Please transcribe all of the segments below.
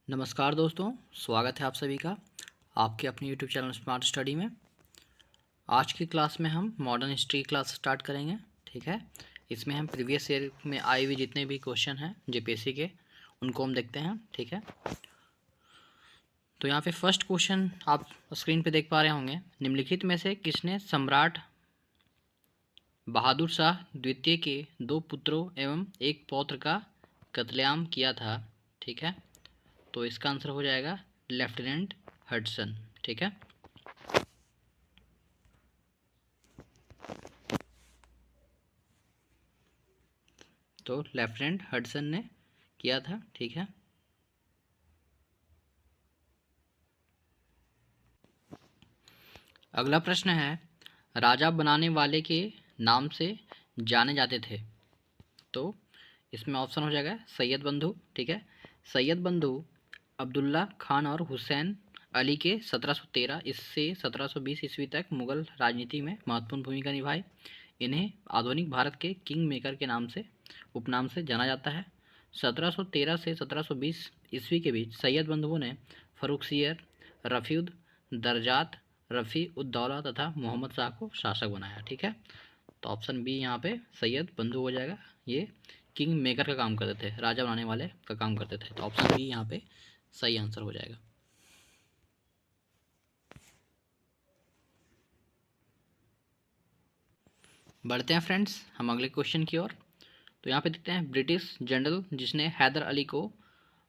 नमस्कार दोस्तों, स्वागत है आप सभी का आपके अपने यूट्यूब चैनल स्मार्ट स्टडी में। आज की क्लास में हम मॉडर्न हिस्ट्री क्लास स्टार्ट करेंगे। ठीक है, इसमें हम प्रीवियस ईयर में आए हुए जितने भी क्वेश्चन हैं जेपीएससी के उनको हम देखते हैं। ठीक है, तो यहाँ पे फर्स्ट क्वेश्चन आप स्क्रीन पे देख पा रहे होंगे। निम्नलिखित में से किसने सम्राट बहादुर शाह द्वितीय के 2 पुत्रों एवं 1 पौत्र का कत्लेआम किया था? ठीक है, तो इसका आंसर हो जाएगा लेफ्टिनेंट हडसन। ठीक है, तो लेफ्टिनेंट हडसन ने किया था। ठीक है, अगला प्रश्न है, राजा बनाने वाले के नाम से जाने जाते थे। तो इसमें ऑप्शन हो जाएगा सैयद बंधु। ठीक है, सैयद बंधु अब्दुल्ला खान और हुसैन अली के 1713 इससे 1720 ईस्वी तक मुगल राजनीति में महत्वपूर्ण भूमिका निभाई। इन्हें आधुनिक भारत के किंग मेकर के नाम से उपनाम से जाना जाता है। 1713 से 1720 ईस्वी के बीच सैयद बंधुओं ने फर्रुखसियर, रफ़ीउद दरजात, रफ़ी उद्दौला तथा मोहम्मद शाह को शासक बनाया। ठीक है, तो ऑप्शन बी यहाँ पे सैयद बंधु हो जाएगा। ये किंग मेकर का काम करते थे, राजा बनाने वाले का काम करते थे, तो ऑप्शन बी यहाँ पे सही आंसर हो जाएगा। बढ़ते हैं फ्रेंड्स हम अगले क्वेश्चन की ओर। तो यहाँ पे देखते हैं ब्रिटिश जनरल जिसने हैदर अली को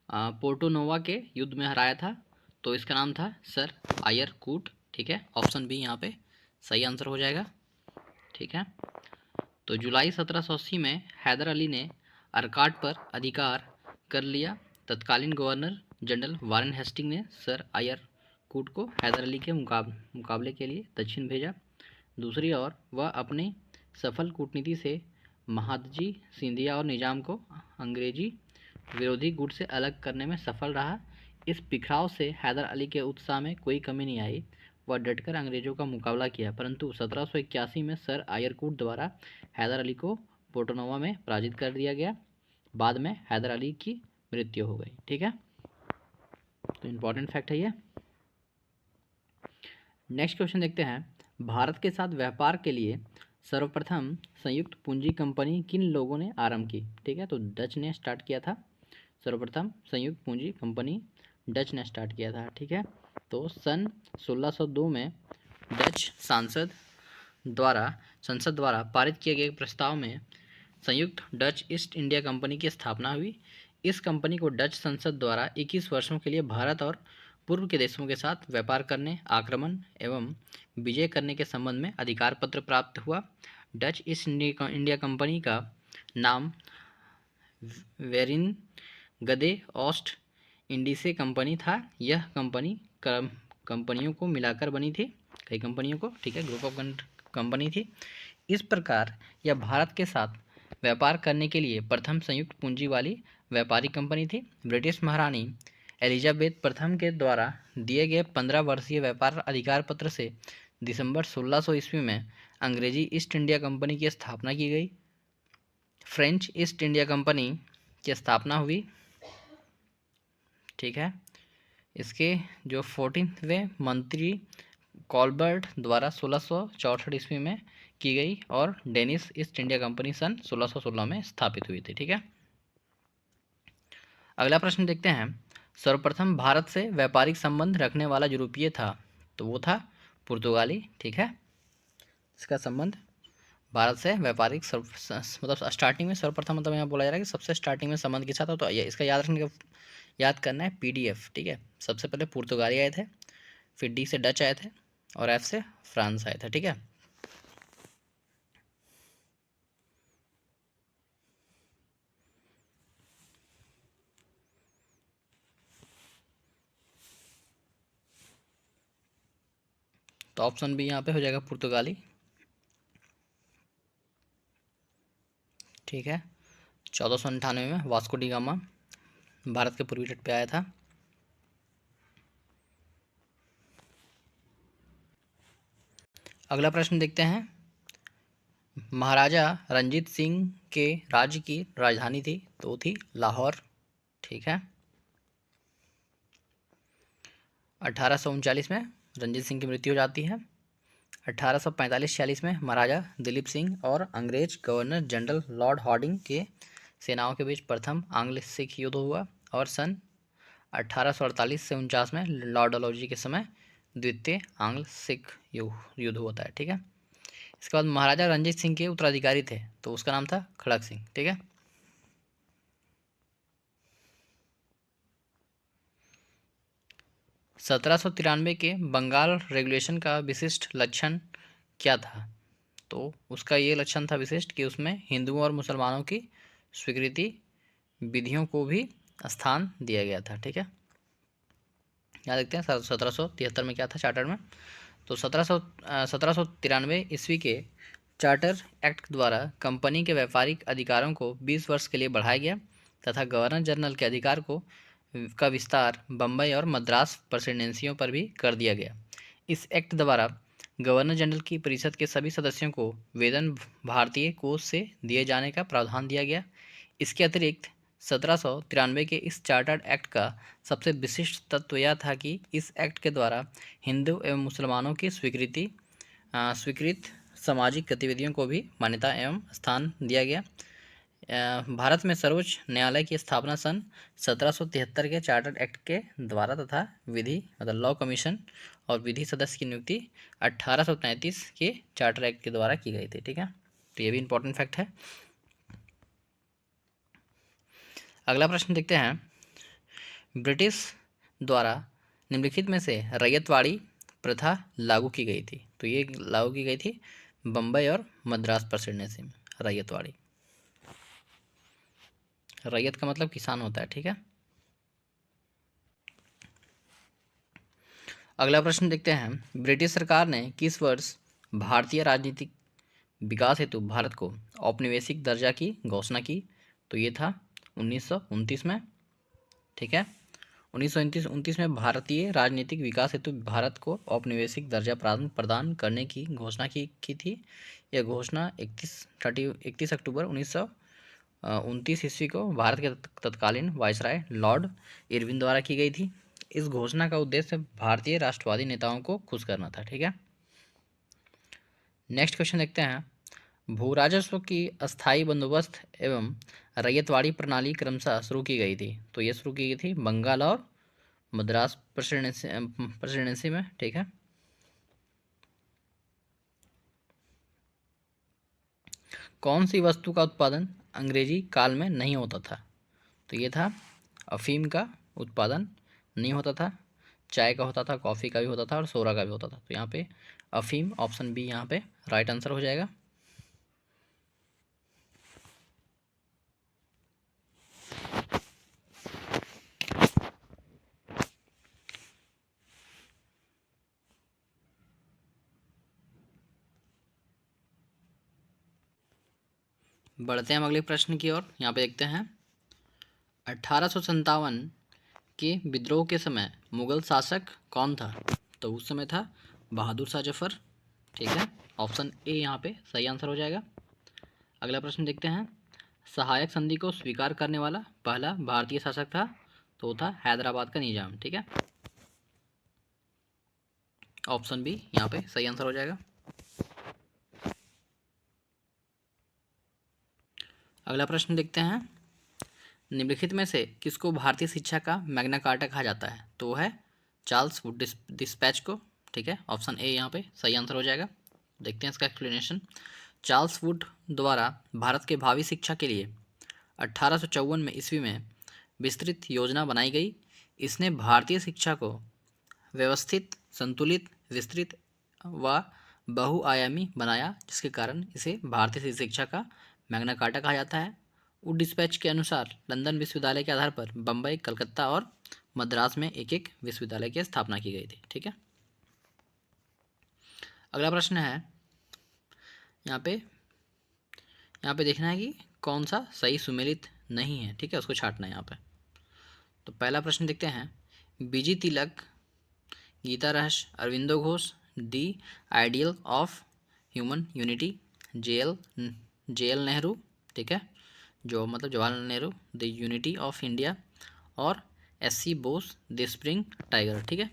पोर्टो नोवा के युद्ध में हराया था, तो इसका नाम था सर आयर कूट। ठीक है, ऑप्शन बी यहाँ पे सही आंसर हो जाएगा। ठीक है, तो जुलाई 1780 में हैदर अली ने अरकाट पर अधिकार कर लिया। तत्कालीन गवर्नर जनरल वारेन हेस्टिंग ने सर आयर कूट को हैदर अली के मुकाबले के लिए दक्षिण भेजा। दूसरी ओर वह अपनी सफल कूटनीति से महादजी सिंधिया और निजाम को अंग्रेजी विरोधी गुट से अलग करने में सफल रहा। इस बिखराव से हैदर अली के उत्साह में कोई कमी नहीं आई। वह डटकर अंग्रेजों का मुकाबला किया, परंतु 1781 में सर आयरकूट द्वारा हैदर अली को पोर्टोनोवा में पराजित कर दिया गया। बाद में हैदर अली की मृत्यु हो गई। ठीक है, तो इम्पॉर्टेंट फैक्ट है ये। नेक्स्ट क्वेश्चन देखते हैं, भारत के साथ व्यापार के लिए सर्वप्रथम संयुक्त पूंजी कंपनी किन लोगों ने आरंभ की? ठीक है, तो डच ने स्टार्ट किया था। सर्वप्रथम संयुक्त पूंजी कंपनी डच ने स्टार्ट किया था। ठीक है, तो सन 1602 में डच संसद द्वारा पारित किए गए प्रस्ताव में संयुक्त डच ईस्ट इंडिया कंपनी की स्थापना हुई। इस कंपनी को डच संसद द्वारा 21 वर्षों के लिए भारत और पूर्व के देशों के साथ व्यापार करने, आक्रमण एवं विजय करने के संबंध में अधिकार पत्र प्राप्त हुआ। डच ईस्ट इंडिया कंपनी का नाम वेरिन गदे ऑस्ट इंडीसे कंपनी था। यह कंपनी कंपनियों को मिलाकर बनी थी, कई कंपनियों को। ठीक है, ग्रुप ऑफ कंपनी थी। इस प्रकार यह भारत के साथ व्यापार करने के लिए प्रथम संयुक्त पूंजी वाली व्यापारिक कंपनी थी। ब्रिटिश महारानी एलिजाबेथ प्रथम के द्वारा दिए गए 15 वर्षीय व्यापार अधिकार पत्र से दिसंबर 1600 ईस्वी में अंग्रेजी ईस्ट इंडिया कंपनी की स्थापना की गई। फ्रेंच ईस्ट इंडिया कंपनी की स्थापना हुई। ठीक है, इसके जो 14वें मंत्री कॉलबर्ट द्वारा 1664 ईस्वी में की गई और डेनिश ईस्ट इंडिया कंपनी सन 1616 में स्थापित हुई थी। ठीक है, अगला प्रश्न देखते हैं, सर्वप्रथम भारत से व्यापारिक संबंध रखने वाला यूरोपीय था, तो वो था पुर्तगाली। ठीक है, इसका संबंध भारत से व्यापारिक मतलब स्टार्टिंग में सर्वप्रथम मतलब यहाँ बोला जा रहा है कि सबसे स्टार्टिंग में संबंध के साथ हो, तो इसका याद करना है PDF। ठीक है, सबसे पहले पुर्तगाली आए थे, फिर D से डच आए थे और F से फ्रांस आए थे। ठीक है, तो ऑप्शन बी यहाँ पे हो जाएगा पुर्तगाली। ठीक है, 1498 में वास्को डी गामा भारत के पूर्वी तट पे आया था। अगला प्रश्न देखते हैं, महाराजा रंजीत सिंह के राज्य की राजधानी थी, तो थी लाहौर। ठीक है, 1839 में रंजीत सिंह की मृत्यु हो जाती है। 1845-46 में महाराजा दिलीप सिंह और अंग्रेज गवर्नर जनरल लॉर्ड हार्डिंग के सेनाओं के बीच प्रथम आंग्ल सिख युद्ध हुआ। और सन 1848 से 49 में लॉर्ड डलहौजी के समय द्वितीय आंग्ल सिख युद्ध होता है। ठीक है, इसके बाद महाराजा रंजीत सिंह के उत्तराधिकारी थे, तो उसका नाम था खड़क सिंह। ठीक है, 1793 के बंगाल रेगुलेशन का विशिष्ट लक्षण क्या था? तो उसका ये लक्षण था विशिष्ट कि उसमें हिंदुओं और मुसलमानों की स्वीकृति विधियों को भी स्थान दिया गया था। ठीक है, यहाँ देखते हैं 1773 में क्या था चार्टर में। तो 1793 ईस्वी के चार्टर एक्ट द्वारा कंपनी के व्यापारिक अधिकारों को 20 वर्ष के लिए बढ़ाया गया तथा गवर्नर जनरल के अधिकार का विस्तार बम्बई और मद्रास प्रेसिडेंसियों पर भी कर दिया गया। इस एक्ट द्वारा गवर्नर जनरल की परिषद के सभी सदस्यों को वेतन भारतीय कोष से दिए जाने का प्रावधान दिया गया। इसके अतिरिक्त 1793 के इस चार्टर्ड एक्ट का सबसे विशिष्ट तत्व यह था कि इस एक्ट के द्वारा हिंदू एवं मुसलमानों की स्वीकृत सामाजिक गतिविधियों को भी मान्यता एवं स्थान दिया गया। भारत में सर्वोच्च न्यायालय की स्थापना सन 1773 के चार्टर्ड एक्ट के द्वारा तथा विधि मतलब लॉ कमीशन और विधि सदस्य की नियुक्ति 1833 के चार्टर एक्ट के द्वारा की गई थी। ठीक है, तो ये भी इंपॉर्टेंट फैक्ट है। अगला प्रश्न देखते हैं, ब्रिटिश द्वारा निम्नलिखित में से रैयतवाड़ी प्रथा लागू की गई थी। तो ये लागू की गई थी बम्बई और मद्रास प्रेसिडेंसी में। रैयतवाड़ी, रैयत का मतलब किसान होता है। ठीक है, अगला प्रश्न देखते हैं, ब्रिटिश सरकार ने किस वर्ष भारतीय राजनीतिक विकास हेतु भारत को औपनिवेशिक दर्जा की घोषणा की? तो ये था 1929 में। ठीक है, 1929 में भारतीय राजनीतिक विकास हेतु भारत को औपनिवेशिक दर्जा प्रदान करने की घोषणा की थी। यह घोषणा 31 अक्टूबर 1929 ईस्वी को भारत के तत्कालीन वायसराय लॉर्ड इरविन द्वारा की गई थी। इस घोषणा का उद्देश्य भारतीय राष्ट्रवादी नेताओं को खुश करना था। ठीक है, नेक्स्ट क्वेश्चन देखते हैं, भू राजस्व की अस्थायी बंदोबस्त एवं रैयतवाड़ी प्रणाली क्रमशः शुरू की गई थी। तो ये शुरू की गई थी बंगाल और मद्रास प्रेसिडेंसी में। ठीक है, कौन सी वस्तु का उत्पादन अंग्रेजी काल में नहीं होता था? तो ये था अफीम का उत्पादन नहीं होता था, चाय का होता था, कॉफ़ी का भी होता था और सोरा का भी होता था। तो यहाँ पे अफीम ऑप्शन बी यहाँ पे राइट आंसर हो जाएगा। बढ़ते हैं हम अगले प्रश्न की ओर। यहाँ पे देखते हैं, 1857 के विद्रोह के समय मुगल शासक कौन था? तो उस समय था बहादुर शाह जफर। ठीक है, ऑप्शन ए यहाँ पे सही आंसर हो जाएगा। अगला प्रश्न देखते हैं, सहायक संधि को स्वीकार करने वाला पहला भारतीय शासक था। तो वो था हैदराबाद का निजाम। ठीक है, ऑप्शन बी यहाँ पे सही आंसर हो जाएगा। अगला प्रश्न देखते हैं, निम्नलिखित में से किसको भारतीय शिक्षा का मैग्ना कार्टा कहा जाता है? तो वो है चार्ल्स वुड डिस्पैच को। ठीक है, ऑप्शन ए यहाँ पे सही आंसर हो जाएगा। देखते हैं इसका एक्सप्लेनेशन। चार्ल्स वुड द्वारा भारत के भावी शिक्षा के लिए 1854 में ईस्वी में विस्तृत योजना बनाई गई। इसने भारतीय शिक्षा को व्यवस्थित, संतुलित, विस्तृत व बहुआयामी बनाया, जिसके कारण इसे भारतीय शिक्षा का मैग्ना कार्टा कहा जाता है। वुड डिस्पैच के अनुसार लंदन विश्वविद्यालय के आधार पर बम्बई, कलकत्ता और मद्रास में एक एक विश्वविद्यालय की स्थापना की गई थी। ठीक है, अगला प्रश्न है, यहाँ पे देखना है कि कौन सा सही सुमेलित नहीं है। ठीक है, उसको छांटना है यहाँ पे। तो पहला प्रश्न देखते हैं, बीजी Tilak, Gita Rahasya, Aurobindo Ghosh, the ideal of human unity, J L Nehru. ठीक है, जो मतलब Jawaharlal Nehru, the unity of India, और S C Bose, the spring tiger. ठीक है,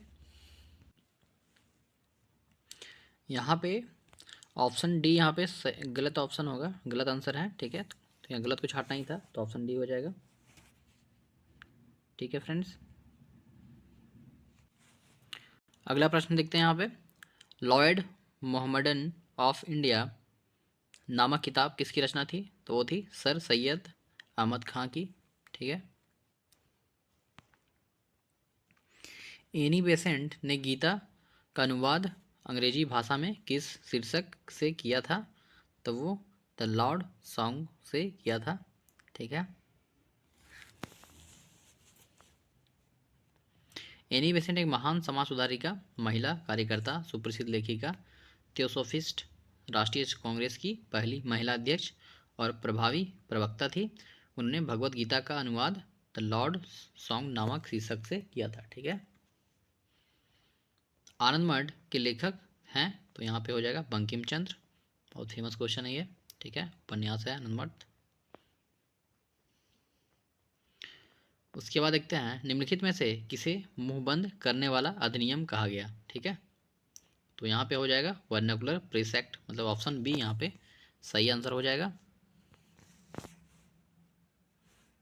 यहाँ पे ऑप्शन डी यहाँ पे गलत ऑप्शन होगा, गलत आंसर है। ठीक है, तो यहाँ गलत कुछ हटना ही था, तो ऑप्शन डी हो जाएगा। ठीक है फ्रेंड्स, अगला प्रश्न देखते हैं यहाँ पे। लॉयड मोहम्मडन ऑफ इंडिया नामक किताब किसकी रचना थी? तो वो थी सर सैयद अहमद खां की। ठीक है, एनी बेसेंट ने गीता का अनुवाद अंग्रेजी भाषा में किस शीर्षक से किया था? तो वो द लॉर्ड सॉन्ग से किया था। ठीक है, एनी बेसेंट एक महान समाज सुधारिका, महिला कार्यकर्ता, सुप्रसिद्ध लेखिका, थियोसोफिस्ट, राष्ट्रीय कांग्रेस की पहली महिला अध्यक्ष और प्रभावी प्रवक्ता थी। उन्होंने भगवत गीता का अनुवाद द लॉर्ड सॉन्ग नामक शीर्षक से किया था। ठीक है, आनंद मठ के लेखक हैं? तो यहाँ पे हो जाएगा बंकिम चंद्र। बहुत फेमस क्वेश्चन है ये। ठीक है, उपन्यास है आनंद मठ। उसके बाद देखते हैं निम्नलिखित में से किसे मुंहबंद करने वाला अधिनियम कहा गया? ठीक है, तो यहाँ पे हो जाएगा वर्नाकुलर प्रेस एक्ट, मतलब ऑप्शन बी यहाँ पे सही आंसर हो जाएगा।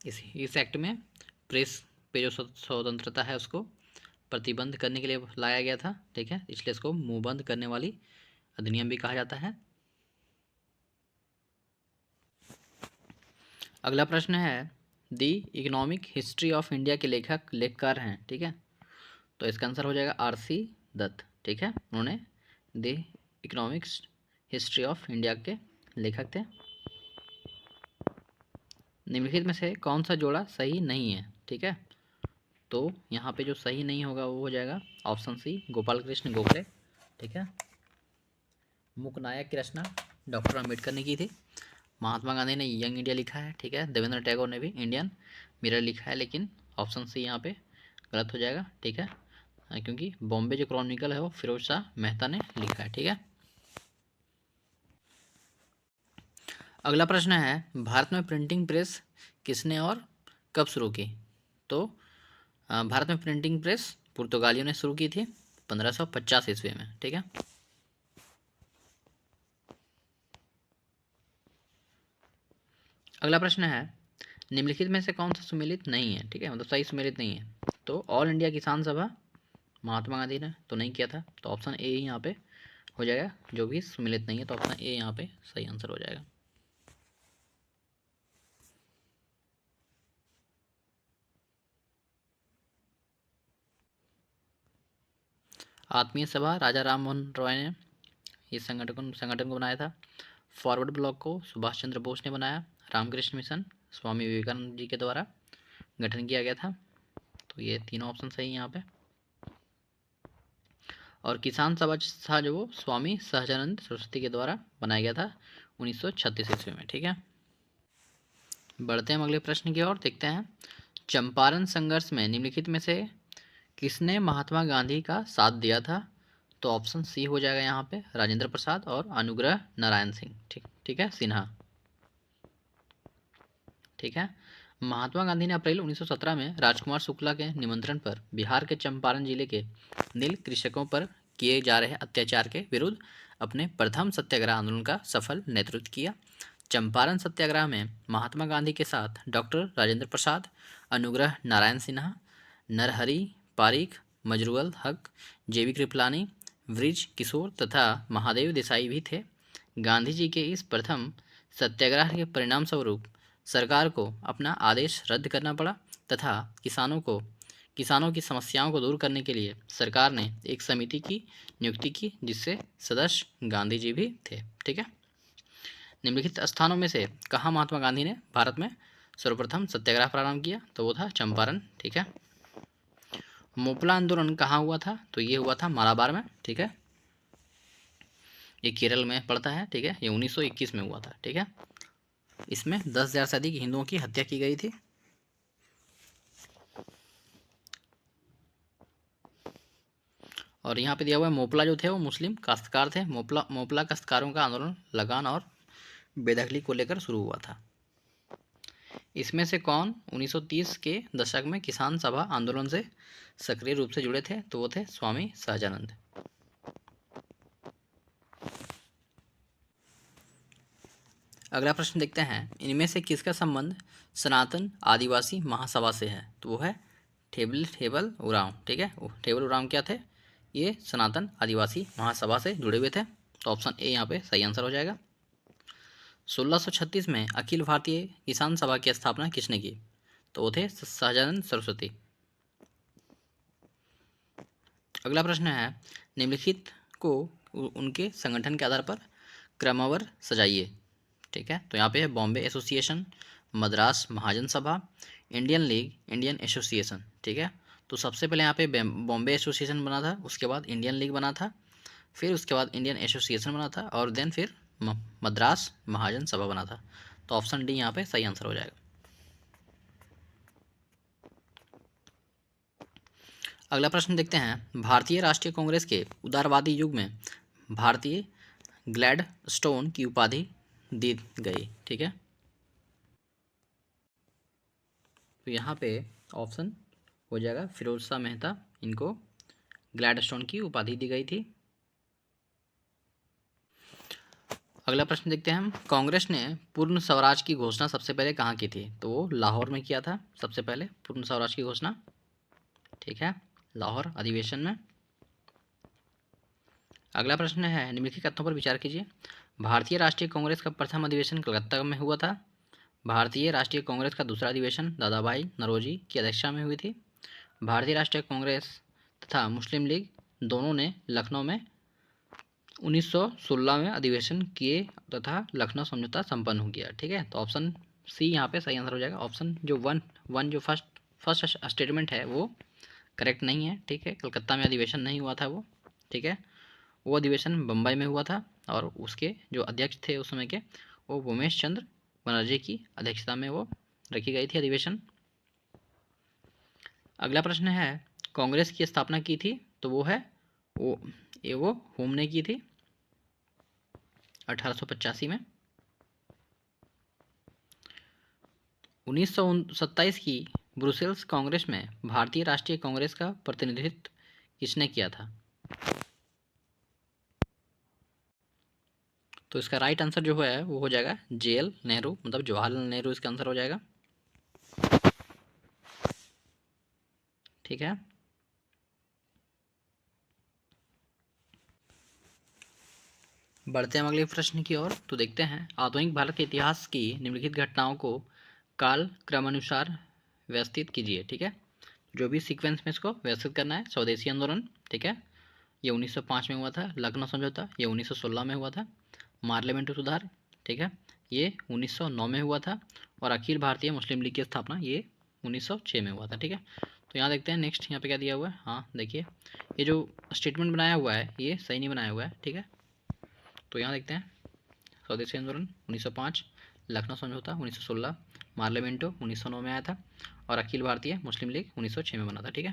इस एक्ट में प्रेस पे जो स्वतंत्रता है उसको प्रतिबंध करने के लिए लाया गया था। ठीक है, इसलिए इसको मुंहबंद करने वाली अधिनियम भी कहा जाता है। अगला प्रश्न है the economic history of India के लेखकार हैं। ठीक है, तो इसका आंसर हो जाएगा आर.सी. दत्त। ठीक है, उन्होंने दी इकोनॉमिक्स हिस्ट्री ऑफ इंडिया के लेखक थे। निम्नलिखित में से कौन सा जोड़ा सही नहीं है? ठीक है, तो यहाँ पे जो सही नहीं होगा वो हो जाएगा ऑप्शन सी गोपाल कृष्ण गोखले। ठीक है, मूकनायक की रचना डॉक्टर अम्बेडकर ने की थी। महात्मा गांधी ने यंग इंडिया लिखा है। ठीक है, देवेंद्र टैगोर ने भी इंडियन मिरर लिखा है, लेकिन ऑप्शन सी यहाँ पे गलत हो जाएगा। ठीक है, क्योंकि बॉम्बे जो क्रॉनिकल है वो फिरोज शाह मेहता ने लिखा है। ठीक है, अगला प्रश्न है भारत में प्रिंटिंग प्रेस किसने और कब शुरू की? तो भारत में प्रिंटिंग प्रेस पुर्तगालियों ने शुरू की थी 1550 ईस्वी में। ठीक है, अगला प्रश्न है निम्नलिखित में से कौन सा सुमेलित नहीं है? ठीक है, मतलब सही सुमेलित नहीं है। तो ऑल इंडिया किसान सभा महात्मा गांधी ने तो नहीं किया था, तो ऑप्शन ए ही यहाँ पे हो जाएगा। जो भी सुमेलित नहीं है तो ऑप्शन ए यहाँ पे सही आंसर हो जाएगा। आत्मीय सभा राजा राम मोहन रॉय ने इस संगठन को बनाया था। फॉरवर्ड ब्लॉक को सुभाष चंद्र बोस ने बनाया। रामकृष्ण मिशन स्वामी विवेकानंद जी के द्वारा गठन किया गया था। तो ये तीनों ऑप्शन सही है यहाँ पे। और किसान सभा था जो वो स्वामी सहजानंद सरस्वती के द्वारा बनाया गया था 1936 ईस्वी में। ठीक है, बढ़ते हैं अगले प्रश्न की ओर। देखते हैं चंपारण संघर्ष में निम्नलिखित में से किसने महात्मा गांधी का साथ दिया था? तो ऑप्शन सी हो जाएगा यहाँ पे राजेंद्र प्रसाद और अनुग्रह नारायण सिंह। ठीक है, सिन्हा। ठीक है, महात्मा गांधी ने अप्रैल 1917 में राजकुमार शुक्ला के निमंत्रण पर बिहार के चंपारण जिले के नील कृषकों पर किए जा रहे अत्याचार के विरुद्ध अपने प्रथम सत्याग्रह आंदोलन का सफल नेतृत्व किया। चंपारण सत्याग्रह में महात्मा गांधी के साथ डॉक्टर राजेंद्र प्रसाद, अनुग्रह नारायण सिन्हा, नरहरि पारिक, मजरूल हक, जेबी कृपलानी, वृज किशोर तथा महादेव देसाई भी थे। गांधी जी के इस प्रथम सत्याग्रह के परिणाम स्वरूप सरकार को अपना आदेश रद्द करना पड़ा तथा किसानों की समस्याओं को दूर करने के लिए सरकार ने एक समिति की नियुक्ति की, जिससे सदस्य गांधी जी भी थे। ठीक है, निम्नलिखित स्थानों में से कहाँ महात्मा गांधी ने भारत में सर्वप्रथम सत्याग्रह प्रारंभ किया? तो वो था चंपारण। ठीक है, मोपला आंदोलन कहाँ हुआ था? तो ये हुआ था मालाबार में। ठीक है, ये केरल में पड़ता है। ठीक है, ये 1921 में हुआ था। ठीक है, इसमें 10,000 से अधिक हिंदुओं की हत्या की गई थी। और यहाँ पे दिया हुआ है मोपला जो थे वो मुस्लिम काश्तकार थे। मोपला काश्तकारों का आंदोलन लगान और बेदखली को लेकर शुरू हुआ था। इसमें से कौन 1930 के दशक में किसान सभा आंदोलन से सक्रिय रूप से जुड़े थे? तो वो थे स्वामी सहजानंद। अगला प्रश्न देखते हैं, इनमें से किसका संबंध सनातन आदिवासी महासभा से है? तो वो है ठेबल उरांव। ठीक है, ठेबल उरांव क्या थे? ये सनातन आदिवासी महासभा से जुड़े हुए थे। तो ऑप्शन ए यहाँ पे सही आंसर हो जाएगा। 1636 में अखिल भारतीय किसान सभा की स्थापना किसने की? तो वो थे सहजानंद सरस्वती। अगला प्रश्न है, निम्नलिखित को उनके संगठन के आधार पर क्रमवार सजाइए। ठीक है, तो यहाँ पे है बॉम्बे एसोसिएशन, मद्रास महाजन सभा, इंडियन लीग, इंडियन एसोसिएशन। ठीक है, तो सबसे पहले यहाँ पे बॉम्बे एसोसिएशन बना था, उसके बाद इंडियन लीग बना था, फिर उसके बाद इंडियन एसोसिएशन बना था, और देन फिर मद्रास महाजन सभा बना था। तो ऑप्शन डी यहाँ पे सही आंसर हो जाएगा। अगला प्रश्न देखते हैं, भारतीय राष्ट्रीय कांग्रेस के उदारवादी युग में भारतीय ग्लैडस्टोन की उपाधि दी गई। ठीक है, तो यहाँ पे ऑप्शन हो जाएगा फिरोज शाह मेहता, इनको ग्लैडस्टोन की उपाधि दी गई थी। अगला प्रश्न देखते हैं हम, कांग्रेस ने पूर्ण स्वराज की घोषणा सबसे पहले कहाँ की थी? तो वो लाहौर में किया था सबसे पहले पूर्ण स्वराज की घोषणा। ठीक है, लाहौर अधिवेशन में। अगला प्रश्न है, निम्नलिखित कथनों पर विचार कीजिए। भारतीय राष्ट्रीय कांग्रेस का प्रथम अधिवेशन कलकत्ता में हुआ था। भारतीय राष्ट्रीय कांग्रेस का दूसरा अधिवेशन दादा भाई नौरोजी की अध्यक्षता में हुई थी। भारतीय राष्ट्रीय कांग्रेस तथा मुस्लिम लीग दोनों ने लखनऊ में 1916 में अधिवेशन किए तथा लखनऊ समझौता संपन्न हो गया। ठीक है, तो ऑप्शन सी यहाँ पे सही आंसर हो जाएगा। ऑप्शन जो वन जो फर्स्ट स्टेटमेंट है वो करेक्ट नहीं है। ठीक है, कलकत्ता में अधिवेशन नहीं हुआ था वो। ठीक है, वो अधिवेशन बम्बई में हुआ था, और उसके जो अध्यक्ष थे उस समय के, वो उमेश चंद्र बनर्जी की अध्यक्षता में वो रखी गई थी अधिवेशन। अगला प्रश्न है, कांग्रेस की स्थापना की थी? तो वो है वो होम ने की थी 1885 में। 1927 की ब्रुसेल्स कांग्रेस में भारतीय राष्ट्रीय कांग्रेस का प्रतिनिधित्व किसने किया था? तो इसका राइट आंसर जो है वो हो जाएगा JL नेहरू, मतलब जवाहरलाल नेहरू इसका आंसर हो जाएगा। ठीक है, बढ़ते हैं अगले प्रश्न की ओर। तो देखते हैं, आधुनिक भारत के इतिहास की निम्नलिखित घटनाओं को काल क्रमानुसार व्यवस्थित कीजिए। ठीक है, जो भी सीक्वेंस में इसको व्यवस्थित करना है। स्वदेशी आंदोलन, ठीक है, ये 1905 में हुआ था। लखनऊ समझौता ये 1916 में हुआ था। पार्लियामेंट्री सुधार, ठीक है, ये 1909 में हुआ था। और अखिल भारतीय मुस्लिम लीग की स्थापना ये 1906 में हुआ था। ठीक है, तो यहाँ देखते हैं नेक्स्ट यहाँ पे क्या दिया हुआ है। हाँ देखिए, ये जो स्टेटमेंट बनाया हुआ है ये सही नहीं बनाया हुआ है। ठीक है, तो यहाँ देखते हैं, स्वदेशी आंदोलन 1905, लखनऊ समझौता 1916, पार्लियामेंटो 1909 में आया था, और अखिल भारतीय मुस्लिम लीग 1906 में बना था। ठीक है,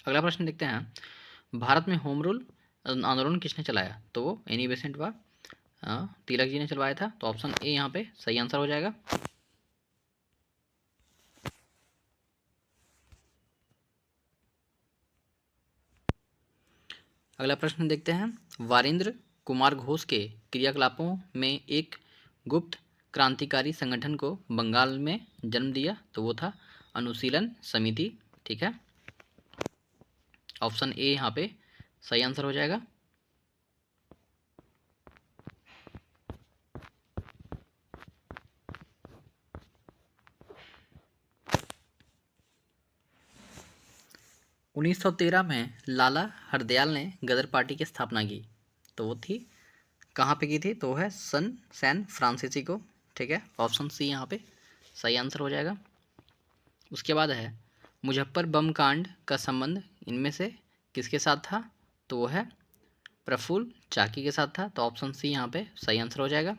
अगला प्रश्न देखते हैं, भारत में होम रूल आंदोलन किसने चलाया? तो वो एनी बेसेंट व तिलक जी ने चलवाया था। तो ऑप्शन ए यहाँ पे सही आंसर हो जाएगा। अगला प्रश्न देखते हैं, वारिंद्र कुमार घोष के क्रियाकलापों में एक गुप्त क्रांतिकारी संगठन को बंगाल में जन्म दिया। तो वो था अनुशीलन समिति। ठीक है, ऑप्शन ए यहाँ पे सही आंसर हो जाएगा। उन्नीस 1913 में लाला हरदयाल ने गदर पार्टी की स्थापना की। तो वो थी कहाँ पे की थी? तो वो है सैन फ्रांसिस्को। ठीक है, ऑप्शन सी यहाँ पे सही आंसर हो जाएगा। उसके बाद है, मुजफ्फर बम कांड का संबंध इनमें से किसके साथ था? तो वो है प्रफुल्ल चाकी के साथ था। तो ऑप्शन सी यहाँ पे सही आंसर हो जाएगा।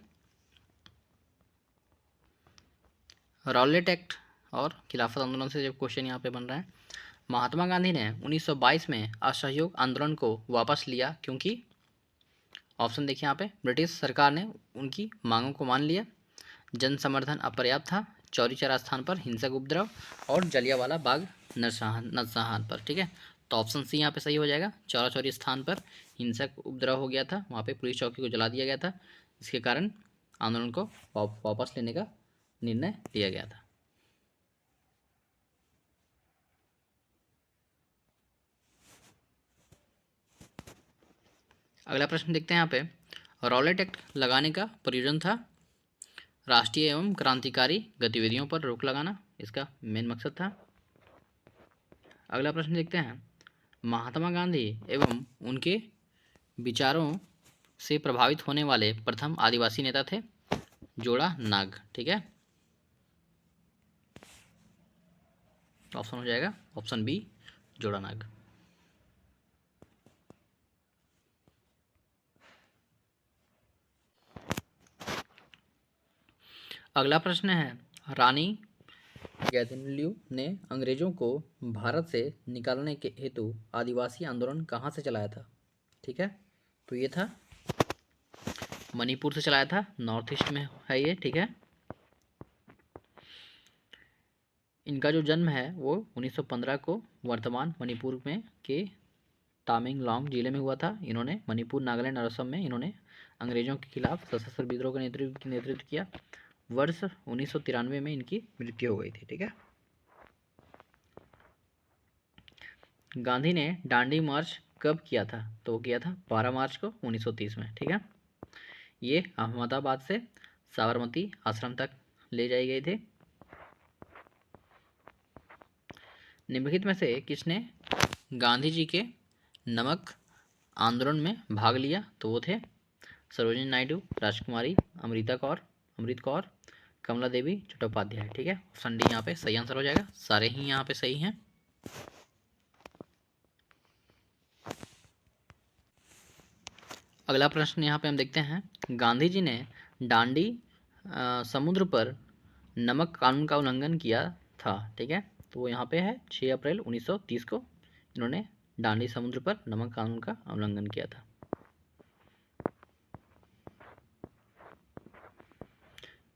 रॉलेट एक्ट और खिलाफत आंदोलन से जब क्वेश्चन यहाँ पे बन रहा है, महात्मा गांधी ने 1922 में असहयोग आंदोलन को वापस लिया क्योंकि ऑप्शन देखिए यहाँ पे, ब्रिटिश सरकार ने उनकी मांगों को मान लिया, जन समर्थन अपर्याप्त था, चौरी चौरा स्थान पर हिंसक उपद्रव, और जलियांवाला बाग नरसंहार पर। ठीक है, तो ऑप्शन सी यहाँ पे सही हो जाएगा। चौरा चौरी स्थान पर हिंसक उपद्रव हो गया था, वहाँ पे पुलिस चौकी को जला दिया गया था, इसके कारण आंदोलन को वापस लेने का निर्णय लिया गया था। अगला प्रश्न देखते हैं यहाँ पे। रॉलेट एक्ट लगाने का प्रयोजन था राष्ट्रीय एवं क्रांतिकारी गतिविधियों पर रोक लगाना, इसका मेन मकसद था। अगला प्रश्न देखते हैं। महात्मा गांधी एवं उनके विचारों से प्रभावित होने वाले प्रथम आदिवासी नेता थे जोड़ा नाग। ठीक है, ऑप्शन हो जाएगा ऑप्शन बी जोड़ा नाग। अगला प्रश्न है। रानी गैदिनल्यू ने अंग्रेजों को भारत से निकालने के हेतु आदिवासी आंदोलन कहाँ से चलाया था? ठीक है, तो ये था मणिपुर से चलाया था, नॉर्थ ईस्ट में है ये। ठीक है, इनका जो जन्म है वो 1915 को वर्तमान मणिपुर में के तामेंगलोंग जिले में हुआ था। इन्होंने मणिपुर, नागालैंड और असम में इन्होंने अंग्रेजों के खिलाफ सशस्त्र विद्रोह का नेतृत्व किया। वर्ष 1993 में इनकी मृत्यु हो गई थी। ठीक है, गांधी ने दांडी मार्च कब किया था? तो वो किया था 12 मार्च को 1930 में। ठीक है, ये अहमदाबाद से साबरमती आश्रम तक ले जाए गए थे। निम्नलिखित में से किसने गांधी जी के नमक आंदोलन में भाग लिया? तो वो थे सरोजिनी नायडू, राजकुमारी अमृत कौर, कमला देवी चट्टोपाध्याय। ठीक है, ऑप्शन डी यहाँ पे सही आंसर हो जाएगा। सारे ही यहाँ पे सही हैं। अगला प्रश्न यहाँ पे हम देखते हैं। गांधी जी ने दांडी समुद्र पर नमक कानून का उल्लंघन किया था। ठीक है, तो यहाँ पे है 6 अप्रैल 1930 को इन्होंने दांडी समुद्र पर नमक कानून का उल्लंघन किया था।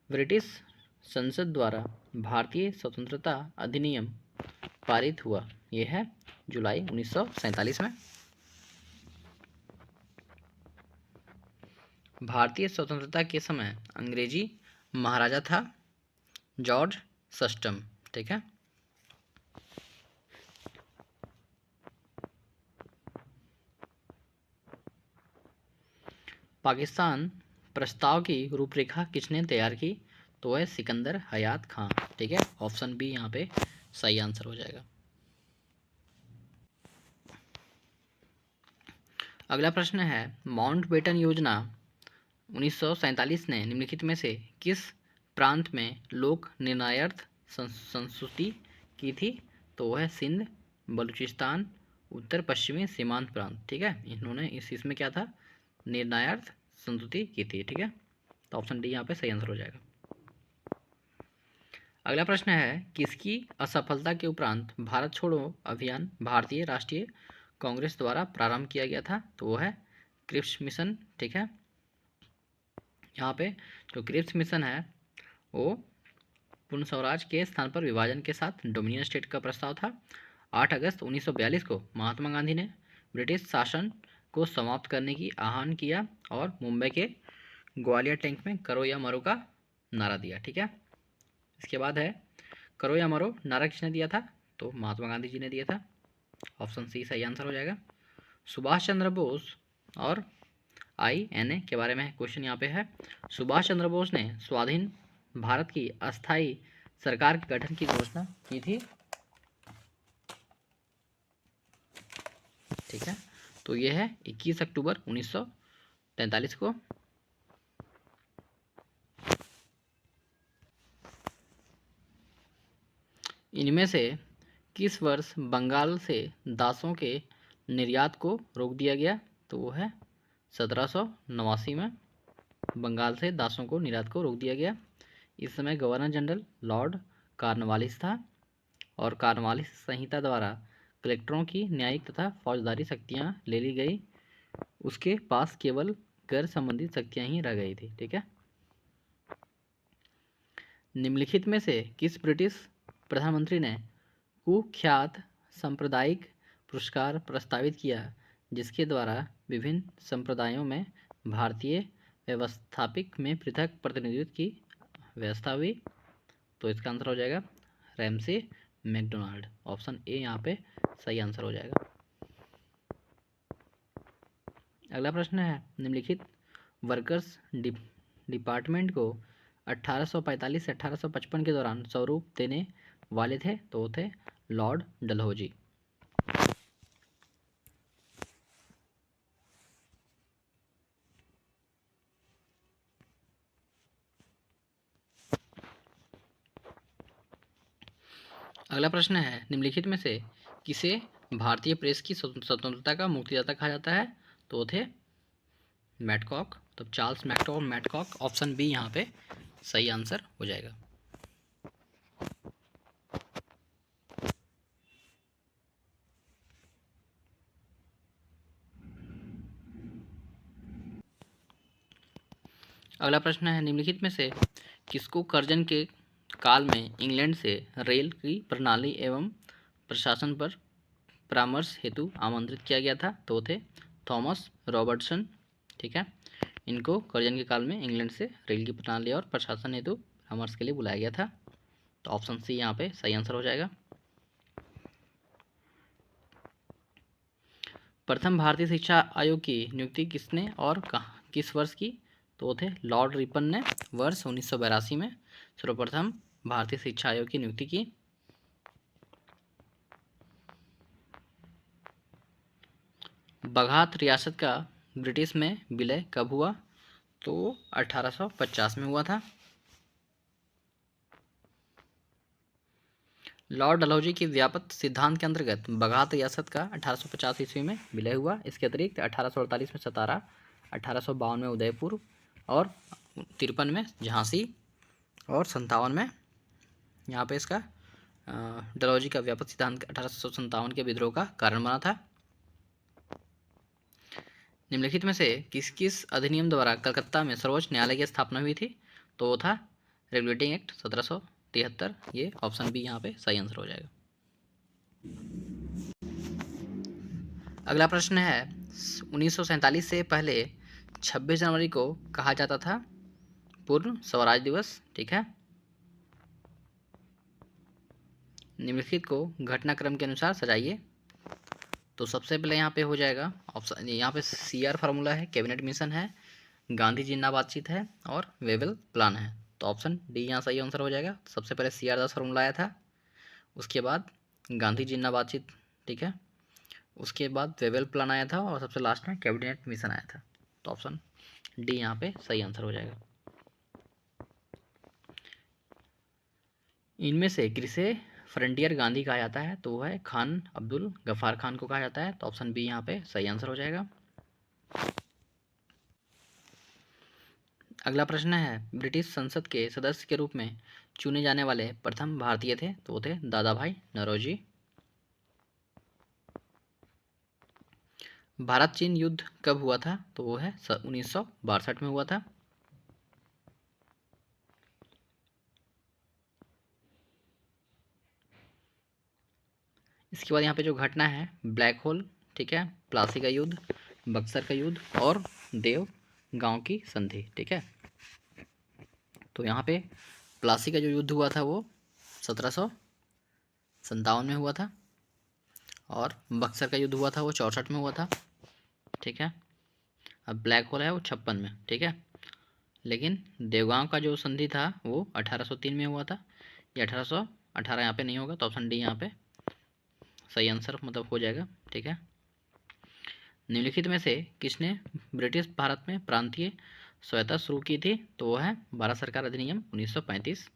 ब्रिटिश संसद द्वारा भारतीय स्वतंत्रता अधिनियम पारित हुआ, यह है जुलाई 1947 में। भारतीय स्वतंत्रता के समय अंग्रेजी महाराजा था जॉर्ज सस्टम। ठीक है, पाकिस्तान प्रस्ताव की रूपरेखा किसने तैयार की? तो है सिकंदर हयात खां। ठीक है, ऑप्शन बी यहाँ पे सही आंसर हो जाएगा। अगला प्रश्न है। माउंटबेटन योजना 1947 ने निम्नलिखित में से किस प्रांत में लोक निर्णयार्थ संस्तुति की थी? तो वह है सिंध, बलूचिस्तान, उत्तर पश्चिमी सीमांत प्रांत। ठीक है, इन्होंने इसमें क्या था, निर्णयार्थ संस्तुति की थी। ठीक है, तो ऑप्शन डी यहाँ पे सही आंसर हो जाएगा। अगला प्रश्न है। किसकी असफलता के उपरांत भारत छोड़ो अभियान भारतीय राष्ट्रीय कांग्रेस द्वारा प्रारंभ किया गया था? तो वो है क्रिप्स मिशन। ठीक है, यहाँ पे जो क्रिप्स मिशन है वो पूर्ण स्वराज के स्थान पर विभाजन के साथ डोमिनियन स्टेट का प्रस्ताव था। 8 अगस्त 1942 को महात्मा गांधी ने ब्रिटिश शासन को समाप्त करने की आह्वान किया और मुंबई के ग्वालियर टैंक में करो या मरो का नारा दिया। ठीक है, इसके बाद है करो या मरो नारा किसने दिया था? तो महात्मा गांधी जी ने दिया था। ऑप्शन सी सही आंसर हो जाएगा। सुभाष चंद्र बोस और INA के बारे में क्वेश्चन यहाँ पे है। सुभाष चंद्र बोस ने स्वाधीन भारत की अस्थायी सरकार के गठन की घोषणा की थी। ठीक है, तो यह है 21 अक्टूबर 1943 को। इनमें से किस वर्ष बंगाल से दासों के निर्यात को रोक दिया गया? तो वो है 1789 में बंगाल से दासों को निर्यात को रोक दिया गया। इस समय गवर्नर जनरल लॉर्ड कॉर्नवालिस था और कॉर्नवालिस संहिता द्वारा कलेक्टरों की न्यायिक तथा फौजदारी शक्तियाँ ले ली गई। उसके पास केवल कर संबंधित शक्तियाँ ही रह गई थी। ठीक है, निम्नलिखित में से किस ब्रिटिश प्रधानमंत्री ने कुख्यात सांप्रदायिक पुरस्कार प्रस्तावित किया जिसके द्वारा विभिन्न संप्रदायों में भारतीय व्यवस्थापिक में पृथक प्रतिनिधित्व की व्यवस्था हुई। तो इसका आंसर हो जाएगा रैमसे मैकडोनाल्ड। ऑप्शन ए यहाँ पे सही आंसर हो जाएगा। अगला प्रश्न है, निम्नलिखित वर्कर्स डिपार्टमेंट को 1845 से 1855 के दौरान स्वरूप देने वाले थे। तो वो थे लॉर्ड डलहौजी। अगला प्रश्न है, निम्नलिखित में से किसे भारतीय प्रेस की स्वतंत्रता का मुक्तिदाता कहा जाता है। तो वो थे मैडकॉक। तो चार्ल्स मैडकॉक। ऑप्शन बी यहाँ पे सही आंसर हो जाएगा। अगला प्रश्न है, निम्नलिखित में से किसको कर्जन के काल में इंग्लैंड से रेल की प्रणाली एवं प्रशासन पर परामर्श हेतु आमंत्रित किया गया था। तो थे थॉमस रॉबर्टसन। ठीक है, इनको कर्जन के काल में इंग्लैंड से रेल की प्रणाली और प्रशासन हेतु परामर्श के लिए बुलाया गया था। तो ऑप्शन सी यहाँ पे सही आंसर हो जाएगा। प्रथम भारतीय शिक्षा आयोग की नियुक्ति किसने और किस वर्ष की। तो वो थे लॉर्ड रिपन ने वर्ष 1982 में सर्वप्रथम भारतीय शिक्षा आयोग की नियुक्ति की। बघात रियासत का ब्रिटिश में विलय कब हुआ। तो 1850 में हुआ था। लॉर्ड डलहौजी के व्यापक सिद्धांत के अंतर्गत बघात रियासत का 1850 ईस्वी में विलय हुआ। इसके अतिरिक्त 1848 में सतारा, 1852 में उदयपुर और 53 में झांसी और 57 में यहाँ पे इसका डलहौजी का व्यापक सिद्धांत 1857 के विद्रोह का कारण बना था। निम्नलिखित में से किस किस अधिनियम द्वारा कलकत्ता में सर्वोच्च न्यायालय की स्थापना हुई थी। तो वो था रेगुलेटिंग एक्ट 1773। ये ऑप्शन बी यहाँ पे सही आंसर हो जाएगा। अगला प्रश्न है, 1947 से पहले 26 जनवरी को कहा जाता था पूर्ण स्वराज दिवस। ठीक है, निम्नलिखित को घटनाक्रम के अनुसार सजाइए। तो सबसे पहले यहाँ पे हो जाएगा ऑप्शन, यहाँ पे CR फार्मूला है, कैबिनेट मिशन है, गांधी जिन्ना बातचीत है और वेबल प्लान है। तो ऑप्शन डी यहाँ सही आंसर हो जाएगा। सबसे पहले CR दास फार्मूला आया था, उसके बाद गांधी जिन्ना बातचीत। ठीक है, उसके बाद वेबल प्लान आया था और सबसे लास्ट में कैबिनेट मिशन आया था। तो ऑप्शन डी यहाँ पे सही आंसर हो जाएगा। इनमें से किसे फ्रंटियर गांधी कहा जाता है। तो वो है खान अब्दुल गफ्फार खान को कहा जाता है। तो ऑप्शन बी यहाँ पे सही आंसर हो जाएगा। अगला प्रश्न है, ब्रिटिश संसद के सदस्य के रूप में चुने जाने वाले प्रथम भारतीय थे। तो वो थे दादा भाई नौरोजी। भारत चीन युद्ध कब हुआ था। तो वो है 1962 में हुआ था। इसके बाद यहाँ पे जो घटना है ब्लैक होल, ठीक है, प्लासी का युद्ध, बक्सर का युद्ध और देव गांव की संधि। ठीक है, तो यहाँ पे प्लासी का जो युद्ध हुआ था वो 1757 में हुआ था और बक्सर का युद्ध हुआ था वो 64 में हुआ था। ठीक है, अब ब्लैक होल है वो 56 में। ठीक है, लेकिन देवगांव का जो संधि था वो 1803 में हुआ था। ये 1818 यहाँ पे नहीं होगा। तो ऑप्शन डी यहाँ पे सही आंसर मतलब हो जाएगा। ठीक है, निम्नलिखित में से किसने ब्रिटिश भारत में प्रांतीय स्वायत्तता शुरू की थी। तो वो है भारत सरकार अधिनियम 1935।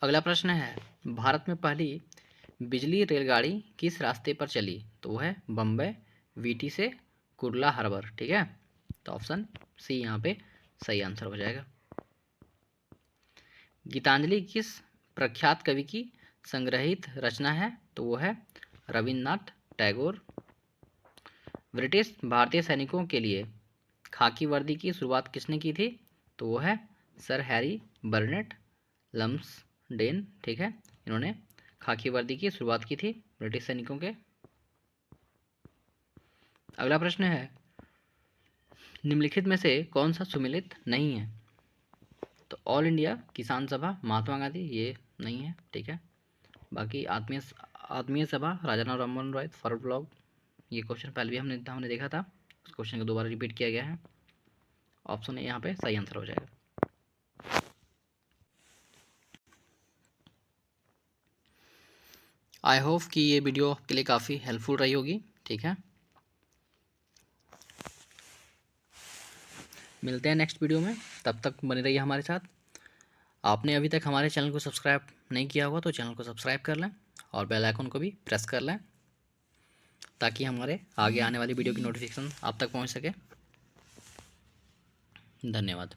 अगला प्रश्न है, भारत में पहली बिजली रेलगाड़ी किस रास्ते पर चली। तो वो है बम्बई वीटी से कुर्ला हार्बर। ठीक है, तो ऑप्शन सी यहाँ पे सही आंसर हो जाएगा। गीतांजलि किस प्रख्यात कवि की संग्रहित रचना है। तो वो है रविन्द्रनाथ टैगोर। ब्रिटिश भारतीय सैनिकों के लिए खाकी वर्दी की शुरुआत किसने की थी। तो वो है सर हैरी बर्नेट लम्सडेन। ठीक है, इन्होंने खाकी वर्दी की शुरुआत की थी ब्रिटिश सैनिकों के। अगला प्रश्न है, निम्नलिखित में से कौन सा सुमेलित नहीं है? तो ऑल इंडिया किसान सभा महात्मा गांधी, ये नहीं है, ठीक है। बाकी आत्मीय आत्मीय सभा राजा राममोहन रॉय फॉरवर्ड ब्लॉक, ये क्वेश्चन पहले भी हमने देखा था, उस क्वेश्चन को दोबारा रिपीट किया गया है। ऑप्शन ए यहाँ पे सही आंसर हो जाएगा। आई होप कि ये वीडियो आपके लिए काफ़ी हेल्पफुल रही होगी, ठीक है। मिलते हैं नेक्स्ट वीडियो में, तब तक बने रहिए हमारे साथ। आपने अभी तक हमारे चैनल को सब्सक्राइब नहीं किया होगा तो चैनल को सब्सक्राइब कर लें और बेल आइकन को भी प्रेस कर लें, ताकि हमारे आगे आने वाली वीडियो की नोटिफिकेशन आप तक पहुंच सके। धन्यवाद।